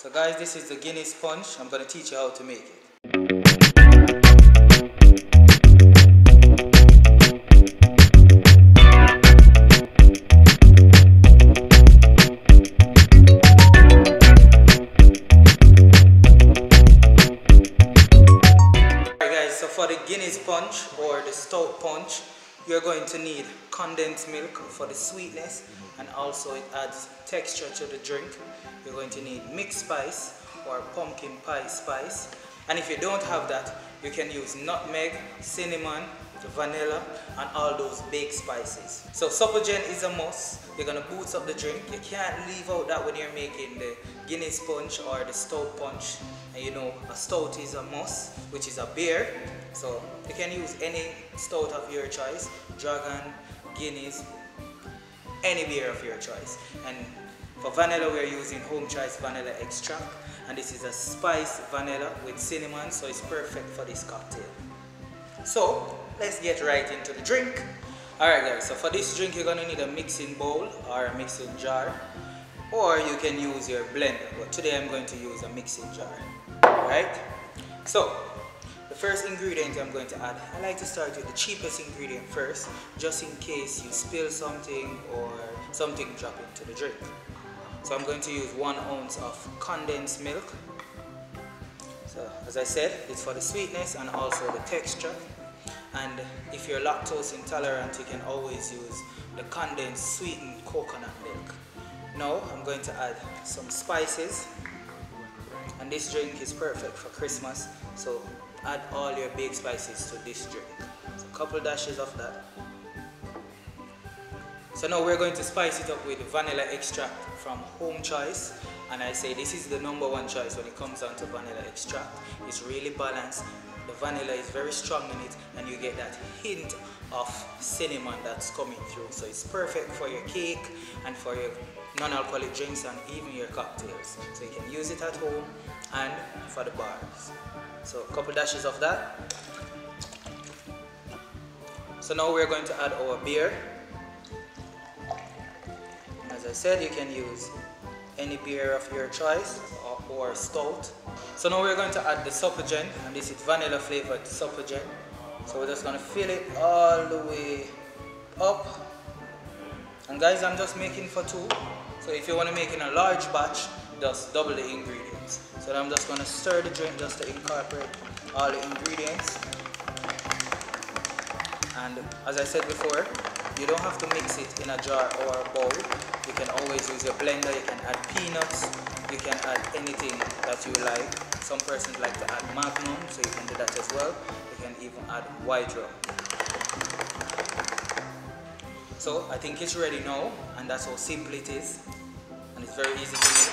So guys, this is the Guinness Punch. I'm going to teach you how to make it. So for the Guinness Punch or the Stout Punch, you're going to need condensed milk for the sweetness, and also it adds texture to the drink. You're going to need mixed spice or pumpkin pie spice, and if you don't have that, you can use nutmeg, cinnamon, vanilla, and all those baked spices. So Supagen is a must. You're going to boost up the drink. You can't leave out that when you're making the Guinness Punch or the Stout Punch. And you know, a stout is a must, which is a beer. So you can use any stout of your choice, Dragon, Guinness, any beer of your choice. And for vanilla, we're using Home Choice Vanilla Extract, and this is a spiced vanilla with cinnamon, so it's perfect for this cocktail. So let's get right into the drink. Alright guys, so for this drink you're gonna need a mixing bowl or a mixing jar, or you can use your blender, but today I'm going to use a mixing jar. Alright, so the first ingredient I'm going to add, I like to start with the cheapest ingredient first, just in case you spill something or something drop into the drink. So I'm going to use 1 ounce of condensed milk. So as I said, it's for the sweetness and also the texture. And if you're lactose intolerant, you can always use the condensed sweetened coconut milk. Now I'm going to add some spices. And this drink is perfect for Christmas, so add all your baked spices to this drink. So a couple dashes of that. So now we're going to spice it up with vanilla extract from Home Choice, and I say this is the #1 choice when it comes down to vanilla extract. It's really balanced. The vanilla is very strong in it, and you get that hint of cinnamon that's coming through. So it's perfect for your cake and for your non-alcoholic drinks and even your cocktails. So you can use it at home and for the bars. So a couple dashes of that. So now we're going to add our beer. As I said, you can use any beer of your choice or stout. So now we're going to add the Supagen, and this is vanilla flavored Supagen. So we're just going to fill it all the way up. And guys, I'm just making for 2. So if you want to make in a large batch, just double the ingredients. So I'm just going to stir the drink just to incorporate all the ingredients. And as I said before, you don't have to mix it in a jar or a bowl. You can always use your blender. You can add peanuts. You can add anything that you like. Some persons like to add Magnum, so you can do that as well. You can even add white rum. So I think it's ready now, and that's how simple it is. And it's very easy to make.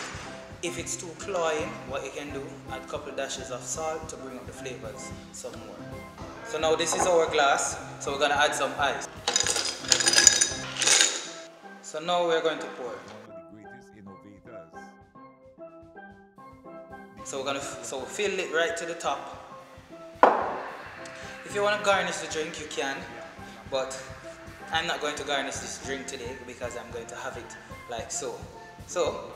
If it's too cloying, what you can do, add a couple dashes of salt to bring up the flavors some more. So now this is our glass, so we're going to add some ice. So now we're going to pour. So we're going to fill it right to the top. If you want to garnish the drink, you can, but I'm not going to garnish this drink today because I'm going to have it like so. So,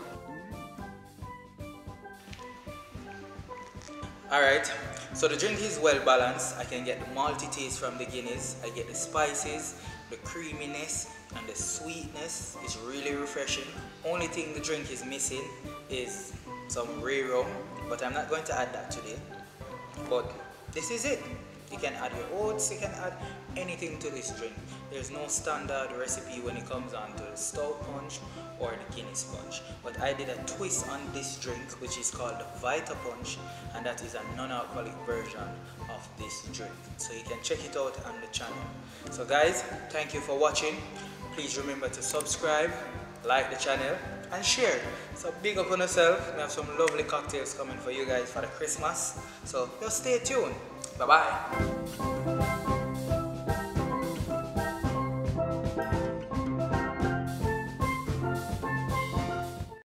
alright, so the drink is well balanced. I can get the malty taste from the Guinness, I get the spices, the creaminess, and the sweetness. Is really refreshing. Only thing the drink is missing is some ray rum, but I'm not going to add that today. But this is it. You can add your oats, you can add anything to this drink. There's no standard recipe when it comes on to the Stout Punch or the Guinness Punch. But I did a twist on this drink, which is called the Vita Punch, and that is a non-alcoholic version of this drink. So you can check it out on the channel. So guys, thank you for watching. Please remember to subscribe, like the channel, and share. So big up on yourself. We have some lovely cocktails coming for you guys for the Christmas. So just stay tuned. Bye bye.